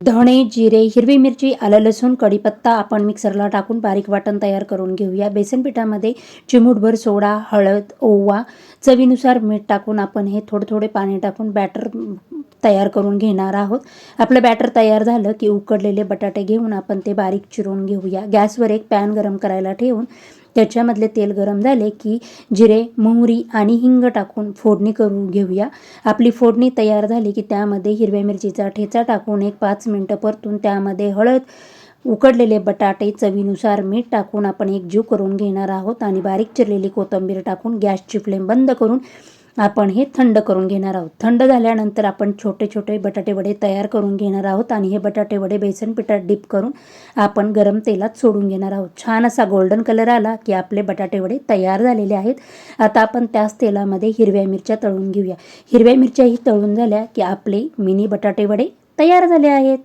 धणे, जिरे, हिरवी मिरची, आलं लसूण, कढीपत्ता आपण मिक्सरला टाकून बारीक वाटण तयार करून घेऊया. बेसन पिठामध्ये चिमूटभर सोडा, हळद, ओवा, चवीनुसार मीठ टाकून आपण हे थोडे थोडे पाणी टाकून बॅटर तयार करून घेणार आहोत. आपलं बॅटर तयार झालं की उकडलेले बटाटे घेऊन आपण ते बारीक चिरून घेऊया. गॅसवर एक पॅन गरम करायला ठेवून त्याच्यामधले तेल गरम झाले की जिरे, मोहरी आणि हिंग टाकून फोडणी करून घेऊया. आपली फोडणी तयार झाली की त्यामध्ये हिरव्या मिरचीचा ठेचा टाकून एक 5 मिनिटं परतून त्यामध्ये हळद, उकडलेले बटाटे, चवीनुसार मीठ टाकून आपण एकजीव करून घेणार आहोत आणि बारीक चिरलेली कोथिंबीर टाकून गॅसची फ्लेम बंद करून आपण हे थंड करून घेणार आहोत. थंड झाल्यानंतर आपण छोटे छोटे बटाटे वडे तयार करून घेणार आहोत आणि हे बटाटे वडे बेसन पिठात डिप करून आपण गरम तेलात सोडून घेणार आहोत. छान असा गोल्डन कलर आला की आपले बटाटे वडे तयार झालेले आहेत. आता आपण त्याच तेलामध्ये हिरव्या मिरच्या तळून घेऊया. हिरव्या मिरच्याही तळून झाल्या की आपले मिनी बटाटे वडे तयार झाले आहेत.